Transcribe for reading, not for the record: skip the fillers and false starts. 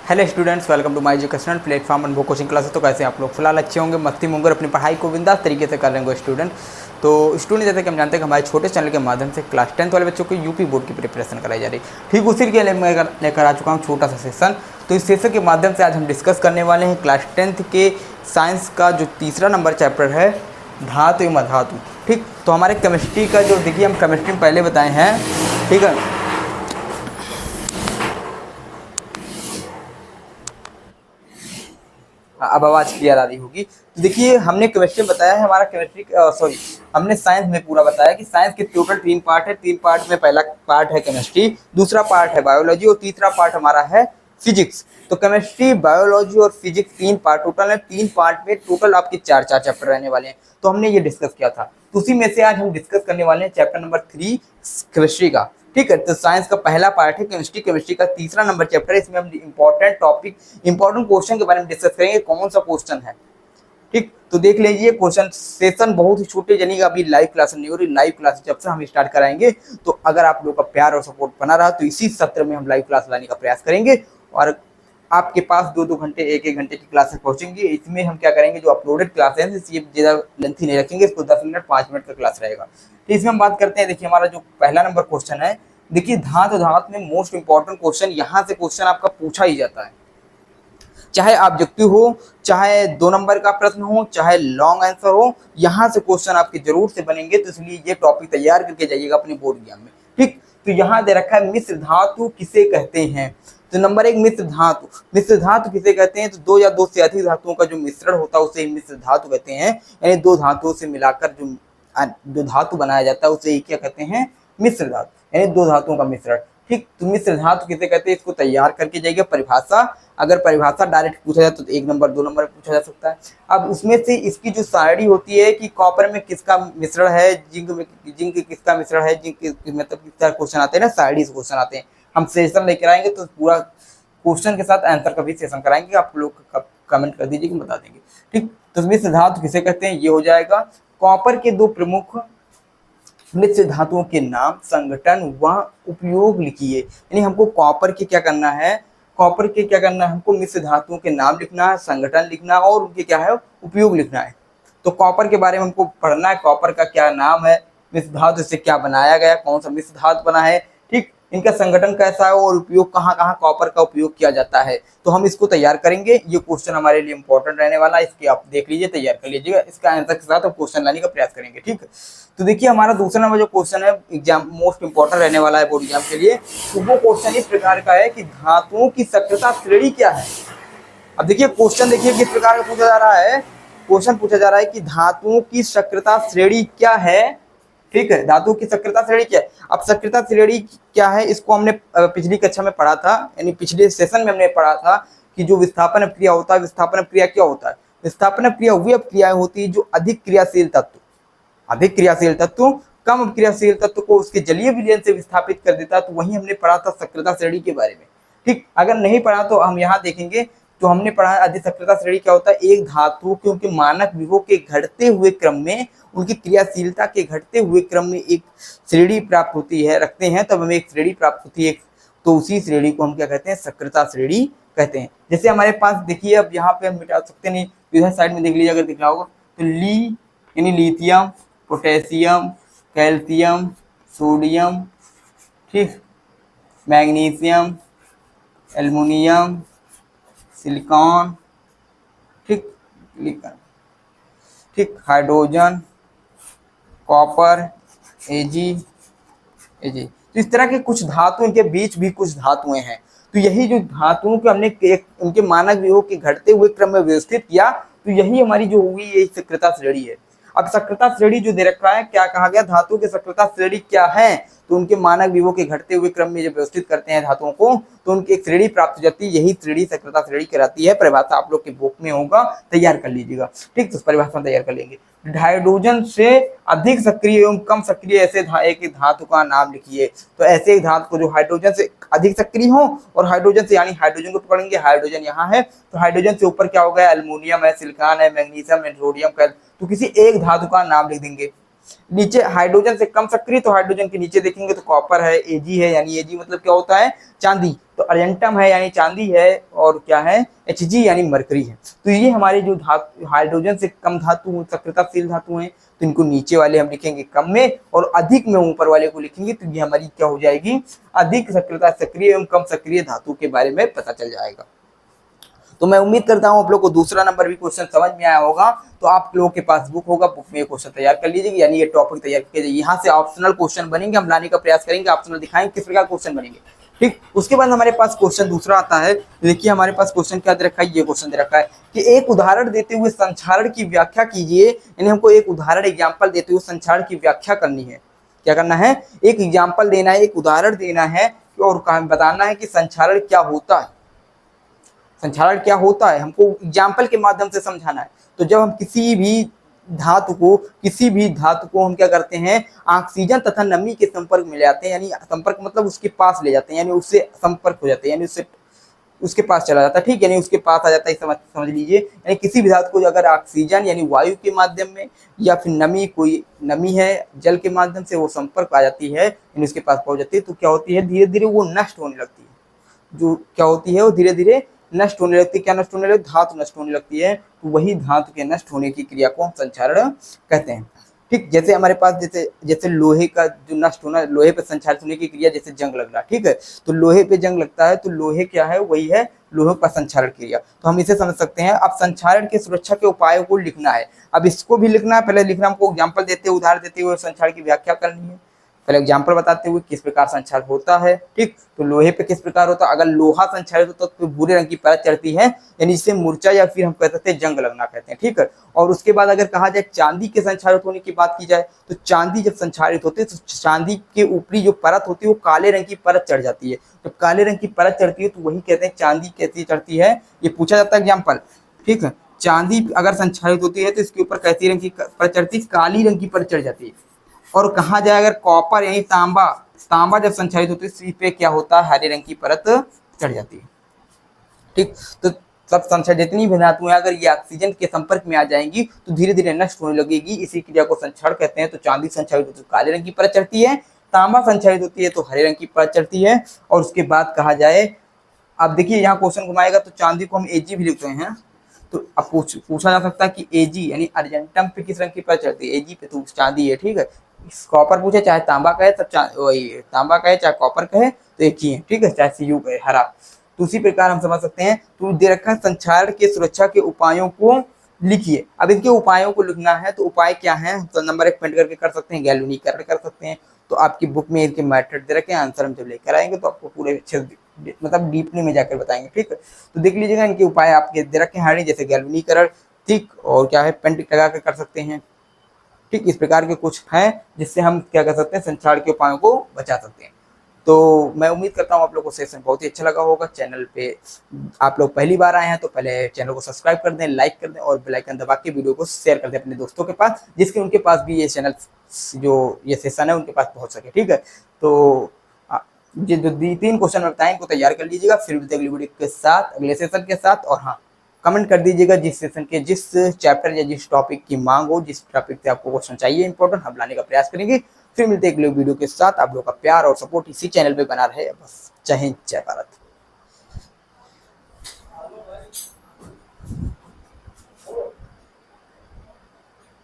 Hello students, welcome to my educational platform Anubhav coaching classes. तो कैसे आप लोग फिलहाल अच्छे होंगे, मस्ती में होंगे, अपनी पढ़ाई को बिंदास तरीके से कर रहे होंगे स्टूडेंट। तो स्टूडेंट, जैसे कि हम जानते हैं कि हमारे छोटे चैनल के माध्यम से क्लास 10th वाले बच्चों को यूपी बोर्ड की प्रिपरेशन कराई जा रही है। ठीक उसी के लिए मैं लेकर आ चुका हूँ छोटा सा सेशन। तो इस सेशन के माध्यम से आज हम डिस्कस करने वाले हैं क्लास 10th के साइंस का जो तीसरा नंबर चैप्टर है, धातु एवं अधातु। ठीक, तो हमारे केमिस्ट्री का जो देखिए, हम केमिस्ट्री में पहले बताए हैं, ठीक है। अब आवाज़ क्लियर आ रही होगी। तो देखिए, हमने केमिस्ट्री में बताया है, हमारा केमिस्ट्री सॉरी हमने साइंस में पूरा बताया कि साइंस के टोटल 3 पार्ट है। 3 पार्ट में पहला पार्ट है केमिस्ट्री, दूसरा पार्ट है बायोलॉजी और तीसरा पार्ट हमारा है फिजिक्स। तो केमिस्ट्री, बायोलॉजी और फिजिक्स 3 पार्ट टोटल है। 3 पार्ट में टोटल आपके 4 चैप्टर रहने वाले हैं। तो हमने ये डिस्कस किया था, तो उसी में से आज हम डिस्कस करने वाले हैं चैप्टर नंबर 3 केमिस्ट्री का। ठीक है, तो साइंस का पहला पार्ट है केमिस्ट्री। केमिस्ट्री का तीसरा नंबर चैप्टर है। इसमें हम इंपॉर्टेंट टॉपिक, इंपॉर्टेंट क्वेश्चन के बारे में डिस्कस करेंगे, कौन सा क्वेश्चन है। ठीक, तो देख लीजिए, क्वेश्चन सेशन बहुत ही छोटे, यानी अभी लाइव क्लास नहीं हो रही। लाइव क्लास जब से हम स्टार्ट कराएंगे, तो अगर आप लोगों का प्यार और सपोर्ट बना रहा तो इसी सत्र में हम लाइव क्लास लाने का प्रयास करेंगे और आपके पास 2-2 घंटे, 1-1 घंटे की क्लासेस पहुंचेंगी। इसमें हम क्या करेंगे, जो अपलोडेड क्लास है ये ज़्यादा लेंथी नहीं रखेंगे, इसको 10 मिनट 5 मिनट का क्लास रहेगा। तो इसमें हम बात करते हैं। देखिए, हमारा जो पहला नंबर क्वेश्चन है, देखिए धातु धात में मोस्ट इंपॉर्टेंट क्वेश्चन, यहाँ से क्वेश्चन आपका पूछा ही जाता है, चाहे ऑब्जेक्टिव हो, चाहे 2 नंबर का प्रश्न हो, चाहे लॉन्ग आंसर हो, यहाँ से क्वेश्चन आपके जरूर से बनेंगे। तो इसलिए ये टॉपिक तैयार करके जाइएगा अपने बोर्ड एग्जाम में। ठीक, तो यहाँ दे रखा है मिश्र धातु किसे कहते हैं। तो नंबर 1, मिश्र धातु। मिश्र धातु किसे कहते हैं? तो 2 या 2 से अधिक धातुओं का जो मिश्रण होता है उसे मिश्र धातु कहते हैं। यानी 2 धातुओं से मिलाकर जो धातु बनाया जाता है उसे क्या कहते हैं? मिश्र धातु, यानी 2 धातुओं का मिश्रण। ठीक, तो मिश्र धातु किसे कहते हैं, इसको तैयार करके जाइएगा। परिभाषा, अगर परिभाषा डायरेक्ट पूछा जाए तो 1 नंबर 2 नंबर पूछा जा सकता है। अब उसमें से इसकी जो सारणी होती है कि कॉपर में किसका मिश्रण है, जिंक में किसका मिश्रण है, मतलब किस तरह क्वेश्चन आते हैं ना, सारणी से क्वेश्चन आते हैं। हम सेशन लेकर आएंगे तो पूरा क्वेश्चन के साथ आंसर का भी सेशन कराएंगे, आप लोग कमेंट कर दीजिए कि बता देंगे। ठीक, तो मिश्र धातु किसे कहते हैं, ये हो जाएगा। कॉपर के 2 प्रमुख मिश्र धातुओं के नाम, संगठन व उपयोग लिखिए। यानी हमको कॉपर के क्या करना है, कॉपर के क्या करना है, हमको मिश्र धातुओं के नाम लिखना है, संगठन लिखना है और उनके क्या है, उपयोग लिखना है। तो कॉपर के बारे में हमको पढ़ना है, कॉपर का क्या नाम है, मिश्र धातु से क्या बनाया गया, कौन सा मिश्र धातु बना है, ठीक, इनका संगठन कैसा है और उपयोग कहाँ कहाँ कॉपर का उपयोग किया जाता है। तो हम इसको तैयार करेंगे। ये क्वेश्चन हमारे लिए इंपॉर्टेंट रहने वाला है, इसके आप देख लीजिए, तैयार कर लीजिएगा। इसका आंसर के साथ हम क्वेश्चन लाने का प्रयास करेंगे। ठीक, तो देखिए, हमारा दूसरा नंबर जो क्वेश्चन है, एग्जाम मोस्ट इंपॉर्टेंट रहने वाला है बोर्ड एग्जाम के लिए। तो वो क्वेश्चन इस प्रकार का है कि धातुओं की सक्रियता श्रेणी क्या है। अब देखिए, क्वेश्चन देखिए किस प्रकार का पूछा जा रहा है। क्वेश्चन पूछा जा रहा है कि धातुओं की सक्रियता श्रेणी क्या है। ठीक है, धातु की सक्रियता श्रेणी क्या है। अब सक्रियता श्रेणी क्या है, इसको हमने पिछली कक्षा में पढ़ा था, यानी पिछले सेशन में हमने पढ़ा था कि जो विस्थापन क्रिया होता है, विस्थापन क्रिया क्या होता है। विस्थापन क्रिया वही क्रियाएं होती है जो अधिक क्रियाशील तत्व कम क्रियाशील तत्व को उसके जलीय विलयन से विस्थापित कर देता है। तो वही हमने पढ़ा था सक्रियता श्रेणी के बारे में। ठीक, अगर नहीं पढ़ा तो हम यहाँ देखेंगे। तो हमने पढ़ा अधिक सक्रियता श्रेणी क्या होता है, एक धातु के उनके मानक विभव के घटते हुए क्रम में, उनकी क्रियाशीलता के घटते हुए क्रम में एक श्रेणी प्राप्त होती है, रखते हैं तब हमें एक श्रेणी प्राप्त होती है। तो उसी श्रेणी को हम क्या कहते हैं, सक्रियता श्रेणी कहते हैं। जैसे हमारे पास देखिए, अब यहाँ पे हम मिटा सकते नहीं, इधर साइड में देख लीजिए, अगर दिख रहा होगा तो ली यानी लिथियम, पोटेशियम, कैल्शियम, सोडियम, ठीक, मैग्नीशियम, एल्युमिनियम, सिलिकॉन, ठीक, ठीक, हाइड्रोजन, कॉपर, एजी। तो इस तरह के कुछ धातुओं के बीच भी कुछ धातुएं हैं। तो यही जो धातुओं के हमने उनके मानक विभव के घटते हुए क्रम में व्यवस्थित किया, तो यही हमारी जो हुई यही सक्रियता श्रेणी है। अब सक्रियता श्रेणी जो दे रखा है, क्या कहा गया, धातु की सक्रियता श्रेणी क्या है, तो उनके मानक विभव के घटते हुए क्रम में जब व्यवस्थित करते हैं धातुओं को, तो उनकी एक श्रेणी प्राप्त हो जाती है। यही श्रेणी सक्रियता श्रेणी कहलाती है। परिभाषा आप लोग के बुक में होगा, तैयार कर लीजिएगा। ठीक, तो परिभाषा तैयार कर लेंगे। हाइड्रोजन से अधिक सक्रिय एवं कम सक्रिय ऐसे एक धातु का नाम लिखिए। तो ऐसे एक धातु को जो हाइड्रोजन से अधिक सक्रिय हो, और हाइड्रोजन से, यानी हाइड्रोजन को पकड़ेंगे, हाइड्रोजन यहाँ है, तो हाइड्रोजन से ऊपर क्या होगा, एल्युमिनियम है, सिलिकॉन है, मैग्नीशियम है, सोडियम है। तो किसी एक धातु का नाम लिख देंगे। नीचे हाइड्रोजन से कम सक्रिय, तो हाइड्रोजन के नीचे देखेंगे तो कॉपर है, एजी है, यानी एजी मतलब क्या होता है, चांदी, तो अर्जेंटम है यानी चांदी है, और क्या है, एचजी यानी मरकरी है। तो ये हमारे जो धातु, हाइड्रोजन से कम धातु, सक्रियताशील धातु हैं, तो इनको नीचे वाले हम लिखेंगे कम में, और अधिक में ऊपर वाले को लिखेंगे, तो ये हमारी क्या हो जाएगी, अधिक सक्रियता, सक्रिय एवं कम सक्रिय धातु के बारे में पता चल जाएगा। तो मैं उम्मीद करता हूं आप लोग को दूसरा नंबर भी क्वेश्चन समझ में आया होगा। तो आप लोगों के पास बुक होगा, बुक में क्वेश्चन तैयार कर लीजिए, यानी ये टॉपिक तैयार कीजिए। यहाँ से ऑप्शनल क्वेश्चन बनेंगे, हम लाने का प्रयास करेंगे, ऑप्शनल दिखाएंगे किस प्रकार क्वेश्चन बनेंगे, ठीक। उसके बाद हमारे पास क्वेश्चन दूसरा आता है। देखिए हमारे पास क्वेश्चन क्या दे रखा है, ये क्वेश्चन दे रखा है कि एक उदाहरण देते हुए संक्षारण की व्याख्या कीजिए, यानी हमको एक उदाहरण एग्जाम्पल देते हुए संक्षारण की व्याख्या करनी है। क्या करना है, एक एग्जाम्पल देना है, एक उदाहरण देना है, और बताना है कि संक्षारण क्या होता है, संक्षारण क्या होता है, हमको एग्जाम्पल के माध्यम से समझाना है। तो जब हम किसी भी धातु को हम क्या करते हैं, ऑक्सीजन तथा नमी के संपर्क में ले आते हैं, यानी संपर्क मतलब उसके पास ले जाते हैं, यानी उससे संपर्क हो जाते हैं, यानी उसके पास चला जाता है, ठीक, यानी उसके पास आ जाता है, समझ लीजिए। यानी किसी भी धातु को अगर ऑक्सीजन यानी वायु के माध्यम में, या फिर नमी, कोई नमी है जल के माध्यम से वो संपर्क आ जाती है, यानी उसके पास पहुंच जाती है, तो क्या होती है, धीरे धीरे वो नष्ट होने लगती है। जो क्या होती है, वो धीरे धीरे नष्ट होने लगती है। क्या नष्ट होने लगती, धातु नष्ट होने लगती है। तो वही धातु के नष्ट होने की क्रिया को हम संक्षारण कहते हैं, ठीक। जैसे हमारे पास जैसे लोहे का जो नष्ट होना, लोहे पे संक्षारित होने की क्रिया, जैसे जंग लगना, ठीक है, तो लोहे पे जंग लगता है, तो लोहे क्या है, वही है लोहे का संक्षारण क्रिया। तो हम इसे समझ सकते हैं। अब संक्षारण की सुरक्षा के उपायों को लिखना है, अब इसको भी लिखना है। पहले लिखना, हमको एग्जाम्पल देते हुए, उदाहरण देते हुए संक्षारण की व्याख्या करनी है। पहले एग्जाम्पल बताते हुए किस प्रकार संक्षार होता है, ठीक। तो लोहे पे किस प्रकार होता है, अगर लोहा संक्षारित होता तो भूरे रंग की परत चढ़ती है, यानी जिसे मूर्छा या फिर हम कह सकते हैं जंग लगना कहते हैं, ठीक है। और उसके बाद अगर कहा जाए चांदी के संक्षारित होने की बात की जाए, तो चांदी जब संक्षारित होती है तो चांदी के ऊपरी जो परत होती है वो काले रंग की परत चढ़ जाती है। जब काले रंग की परत चढ़ती है तो वही कहते हैं चांदी कैसी चढ़ती है, ये पूछा जाता है एग्जाम्पल, ठीक है। चांदी अगर संक्षारित होती है तो इसके ऊपर कैसी रंग की परत चढ़ती है, काली रंग की परत चढ़ जाती है। और कहा जाए अगर कॉपर यानी तांबा जब संक्षारित होती है तो इस पे क्या होता है, हरे रंग की परत चढ़ जाती है, ठीक। तो सब संक्षार जितनी भी धातुएं अगर ये ऑक्सीजन के संपर्क में आ जाएंगी तो धीरे धीरे नष्ट होने लगेगी, इसी क्रिया को संक्षारण कहते हैं। तो चांदी संक्षारित होती है तो काले रंग की परत चढ़ती है, तांबा संक्षारित होती है तो हरे रंग की परत चढ़ती है। और उसके बाद कहा जाए, अब देखिए यहाँ क्वेश्चन घुमाएगा तो चांदी को हम एजी भी लिखते हैं। तो अब पूछा जा सकता है कि एजी यानी अर्जेंटम पे किस रंग की परत चढ़ती है, एजी पे तो चांदी है, ठीक है। कॉपर पूछे चाहे तांबा कहे, तब वही तांबा कहे चाहे कॉपर कहे तो एक ही है, ठीक है, चाहे सीयू कहे हरा। तो उसी प्रकार हम समझ सकते हैं। तो दे रखा है संक्षारण के सुरक्षा के उपायों को लिखिए। अब इनके उपायों को लिखना है, तो उपाय क्या है, तो नंबर 1 पेंट करके कर सकते हैं, गैल्वेनीकरण कर सकते हैं। तो आपकी बुक में इनके मेथड दे रखे हैं, आंसर हम जब लेकर आएंगे तो आपको पूरे अच्छे मतलब डीपली में जाकर बताएंगे, ठीक है। तो देख लीजिएगा इनके उपाय आपके दे रखे हैं, जैसे गैल्वेनीकरण, ठीक, और क्या है पेंट लगा कर सकते हैं, ठीक। इस प्रकार के कुछ हैं जिससे हम क्या कर सकते हैं, संक्षारण के उपायों को बचा सकते हैं। तो मैं उम्मीद करता हूँ आप लोगों को सेशन बहुत ही अच्छा लगा होगा। चैनल पे आप लोग पहली बार आए हैं तो पहले चैनल को सब्सक्राइब कर दें, लाइक कर दें और बेल आइकन दबा के वीडियो को शेयर कर दें अपने दोस्तों के पास, जिसके उनके पास भी ये चैनल जो ये सेशन है उनके पास पहुंच सके, ठीक है। तो ये जो 3 क्वेश्चन बताए इनको तैयार कर लीजिएगा, फिर मिलते अगली वीडियो के साथ, अगले सेशन के साथ। और हाँ, कमेंट कर दीजिएगा जिस सेशन के जिस चैप्टर या जिस टॉपिक की मांग हो, जिस टॉपिक से आपको क्वेश्चन चाहिए इंपॉर्टेंट, हम लाने का प्रयास करेंगे। फिर मिलते हैं अगले वीडियो के साथ। आप लोगों का प्यार और सपोर्ट इसी चैनल पे बना रहे। बस जय हिंद, जय भारत।